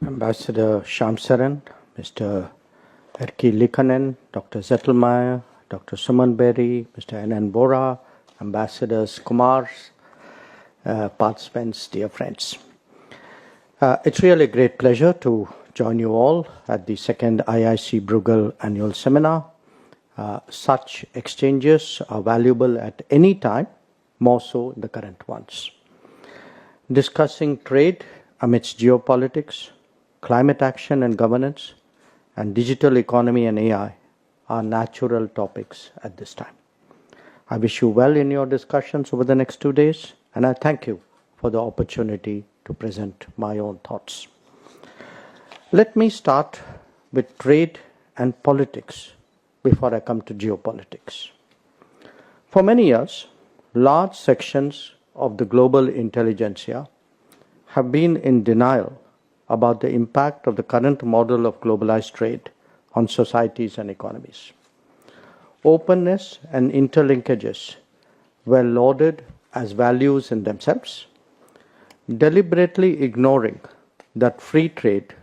Ambassador Shamsaran, Mr. Erkki Likanen, Dr. Zettelmeyer, Dr. Suman Berry, Mr. N.N. Bora, Ambassadors Kumar, participants, dear friends. It's really a great pleasure to join you all at the second IIC-Bruegel Annual Seminar. Such exchanges are valuable at any time, more so in the current ones. Discussing trade amidst geopolitics, climate action and governance, and digital economy and AI are natural topics at this time. I wish you well in your discussions over the next 2 days, and I thank you for the opportunity to present my own thoughts. Let me start with trade and politics before I come to geopolitics. For many years, large sections of the global intelligentsia have been in denial about the impact of the current model of globalized trade on societies and economies. Openness and interlinkages were lauded as values in themselves, deliberately ignoring that free trade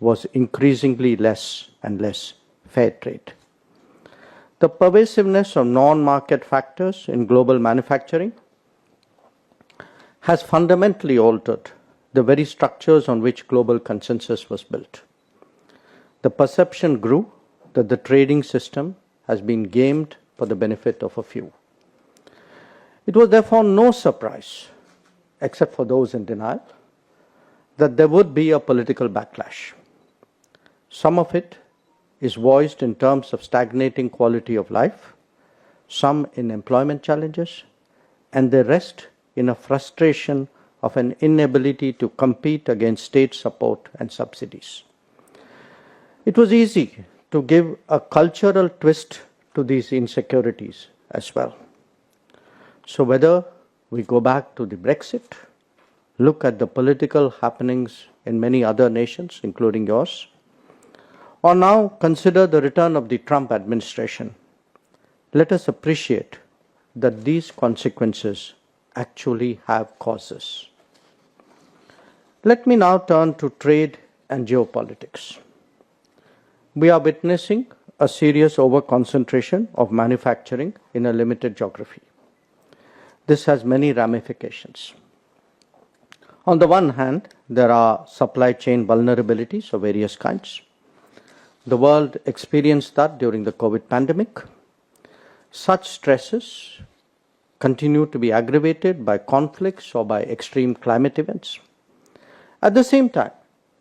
was increasingly less and less fair trade. The pervasiveness of non-market factors in global manufacturing has fundamentally altered the very structures on which global consensus was built. The perception grew that the trading system has been gamed for the benefit of a few. It was therefore no surprise, except for those in denial, that there would be a political backlash. Some of it is voiced in terms of stagnating quality of life, some in employment challenges, and the rest in a frustration of an inability to compete against state support and subsidies. It was easy to give a cultural twist to these insecurities as well. So whether we go back to the Brexit, look at the political happenings in many other nations, including yours, or now consider the return of the Trump administration, let us appreciate that these consequences actually have causes. Let me now turn to trade and geopolitics. We are witnessing a serious overconcentration of manufacturing in a limited geography. This has many ramifications. On the one hand, there are supply chain vulnerabilities of various kinds. The world experienced that during the COVID pandemic. Such stresses continue to be aggravated by conflicts or by extreme climate events. At the same time,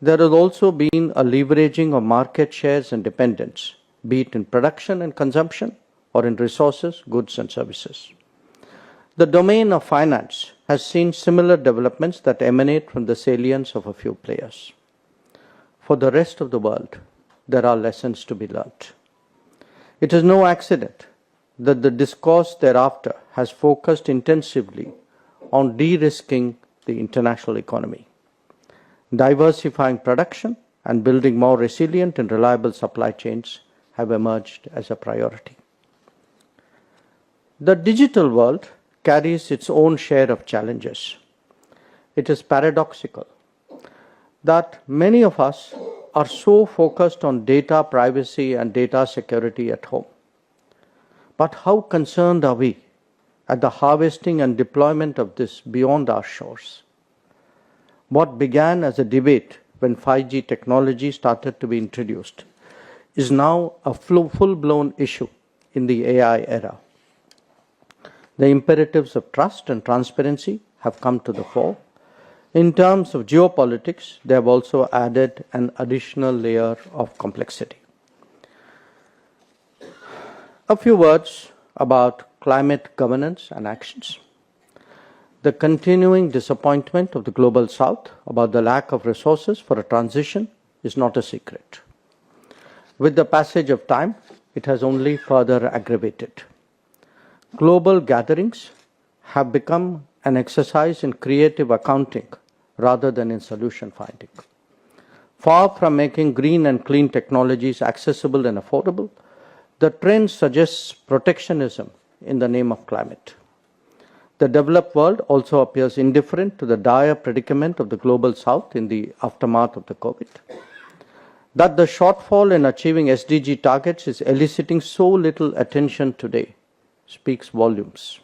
there has also been a leveraging of market shares and dependence, be it in production and consumption or in resources, goods and services. The domain of finance has seen similar developments that emanate from the salience of a few players. For the rest of the world, there are lessons to be learnt. It is no accident that the discourse thereafter has focused intensively on de-risking the international economy. Diversifying production and building more resilient and reliable supply chains have emerged as a priority. The digital world carries its own share of challenges. It is paradoxical that many of us are so focused on data privacy and data security at home. But how concerned are we at the harvesting and deployment of this beyond our shores? What began as a debate when 5G technology started to be introduced is now a full-blown issue in the AI era. The imperatives of trust and transparency have come to the fore. In terms of geopolitics, they have also added an additional layer of complexity. A few words about climate governance and actions. The continuing disappointment of the Global South about the lack of resources for a transition is not a secret. With the passage of time, it has only further aggravated. Global gatherings have become an exercise in creative accounting rather than in solution finding. Far from making green and clean technologies accessible and affordable, the trend suggests protectionism in the name of climate. The developed world also appears indifferent to the dire predicament of the global south in the aftermath of the COVID. That the shortfall in achieving SDG targets is eliciting so little attention today speaks volumes.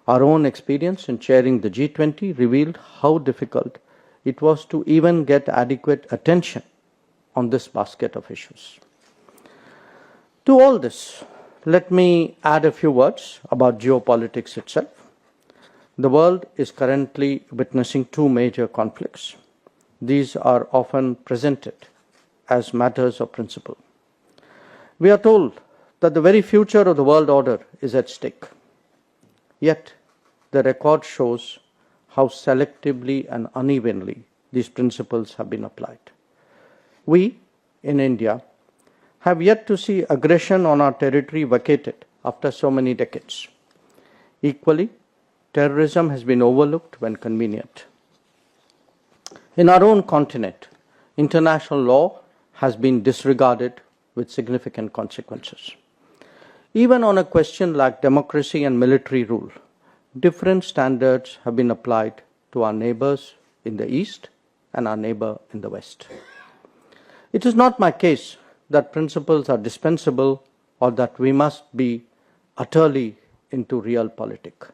Our own experience in chairing the G20 revealed how difficult it was to even get adequate attention on this basket of issues. To all this, let me add a few words about geopolitics itself. The world is currently witnessing two major conflicts. These are often presented as matters of principle. We are told that the very future of the world order is at stake. Yet, the record shows how selectively and unevenly these principles have been applied. We, in India, have yet to see aggression on our territory vacated after so many decades. Equally, terrorism has been overlooked when convenient. In our own continent, international law has been disregarded with significant consequences. Even on a question like democracy and military rule, different standards have been applied to our neighbors in the East and our neighbor in the West. It is not my case that principles are dispensable or that we must be utterly into realpolitik.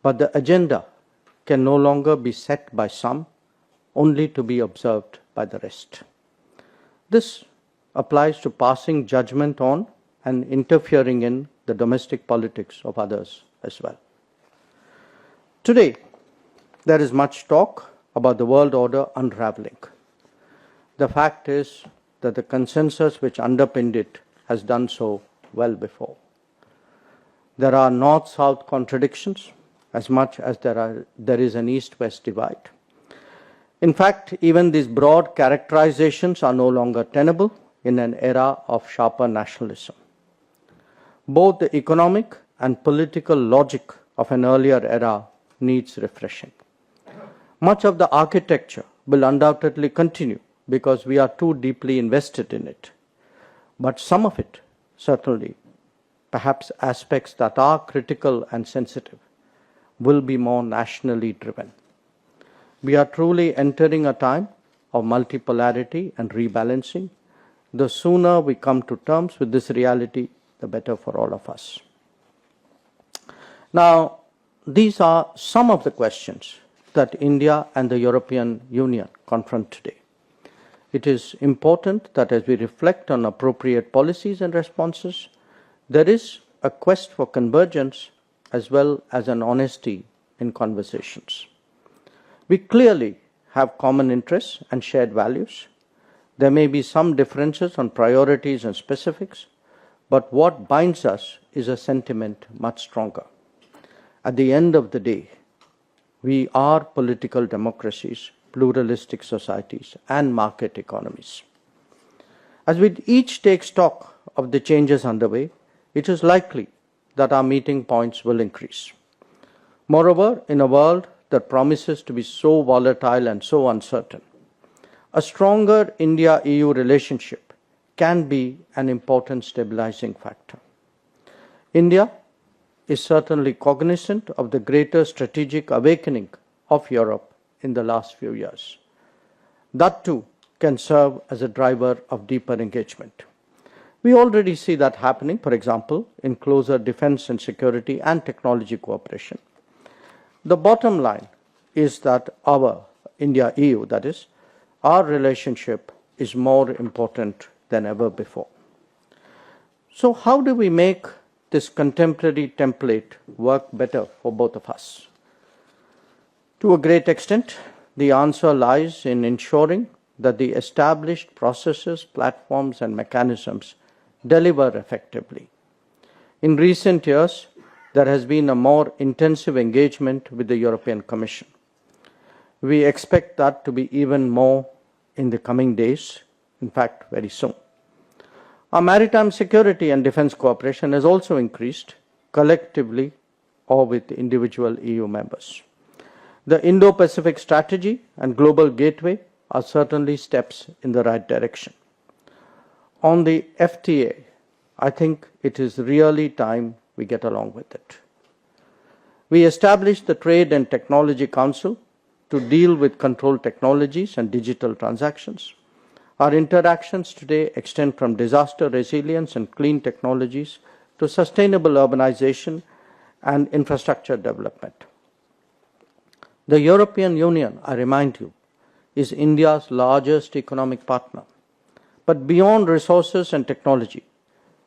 But the agenda can no longer be set by some, only to be observed by the rest. This applies to passing judgment on and interfering in the domestic politics of others as well. Today, there is much talk about the world order unraveling. The fact is that the consensus which underpinned it has done so well before. There are north-south contradictions as much as there is an east-west divide. In fact, even these broad characterizations are no longer tenable in an era of sharper nationalism. Both the economic and political logic of an earlier era needs refreshing. Much of the architecture will undoubtedly continue because we are too deeply invested in it. But some of it, certainly, perhaps aspects that are critical and sensitive, will be more nationally driven. We are truly entering a time of multipolarity and rebalancing. The sooner we come to terms with this reality, the better for all of us. Now, these are some of the questions that India and the European Union confront today. It is important that as we reflect on appropriate policies and responses, there is a quest for convergence as well as an honesty in conversations. We clearly have common interests and shared values. There may be some differences on priorities and specifics, but what binds us is a sentiment much stronger. At the end of the day, we are political democracies, pluralistic societies, and market economies. As we each take stock of the changes underway, it is likely that our meeting points will increase. Moreover, in a world that promises to be so volatile and so uncertain, a stronger India-EU relationship can be an important stabilizing factor. India is certainly cognizant of the greater strategic awakening of Europe in the last few years. That too can serve as a driver of deeper engagement. We already see that happening, for example, in closer defense and security and technology cooperation. The bottom line is that our India-EU, that is, our relationship is more important than ever before. So how do we make this contemporary template work better for both of us? To a great extent, the answer lies in ensuring that the established processes, platforms, and mechanisms deliver effectively. In recent years, there has been a more intensive engagement with the European Commission. We expect that to be even more in the coming days, in fact, very soon. Our maritime security and defense cooperation has also increased, collectively or with individual EU members. The Indo-Pacific strategy and global gateway are certainly steps in the right direction. On the FTA, I think it is really time we get along with it. We established the Trade and Technology Council to deal with control technologies and digital transactions. Our interactions today extend from disaster resilience and clean technologies to sustainable urbanization and infrastructure development. The European Union, I remind you, is India's largest economic partner. But beyond resources and technology,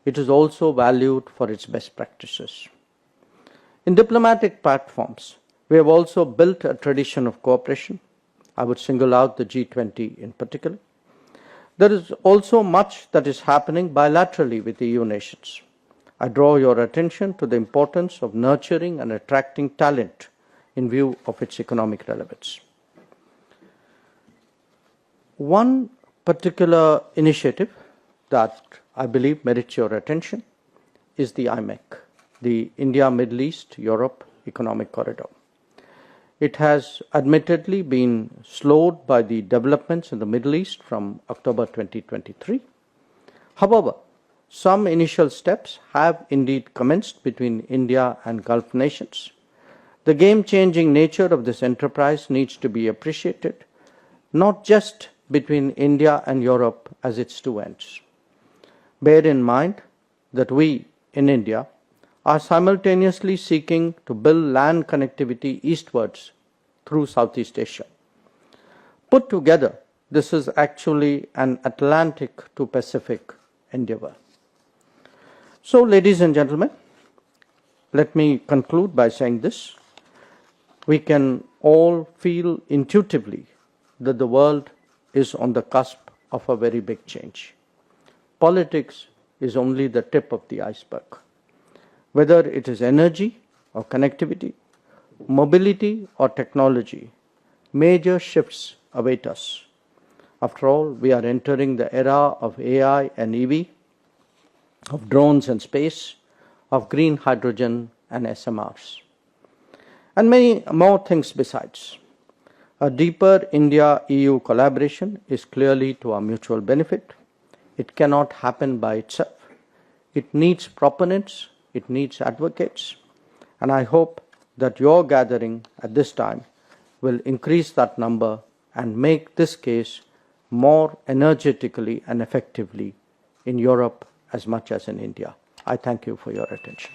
it is also valued for its best practices. In diplomatic platforms, we have also built a tradition of cooperation. I would single out the G20 in particular. There is also much that is happening bilaterally with EU nations. I draw your attention to the importance of nurturing and attracting talent in view of its economic relevance. One particular initiative that I believe merits your attention is the IMEC, the India, Middle East, Europe Economic Corridor. It has admittedly been slowed by the developments in the Middle East from October 2023. However, some initial steps have indeed commenced between India and Gulf nations. The game-changing nature of this enterprise needs to be appreciated, not just between India and Europe as its two ends. Bear in mind that we in India are simultaneously seeking to build land connectivity eastwards through Southeast Asia. Put together, this is actually an Atlantic to Pacific endeavor. So, ladies and gentlemen, let me conclude by saying this. We can all feel intuitively that the world is on the cusp of a very big change. Politics is only the tip of the iceberg. Whether it is energy or connectivity, mobility or technology, major shifts await us. After all, we are entering the era of AI and EV, of drones and space, of green hydrogen and SMRs, and many more things besides. A deeper India-EU collaboration is clearly to our mutual benefit. It cannot happen by itself. It needs proponents, it needs advocates, and I hope that your gathering at this time will increase that number and make this case more energetically and effectively in Europe as much as in India. I thank you for your attention.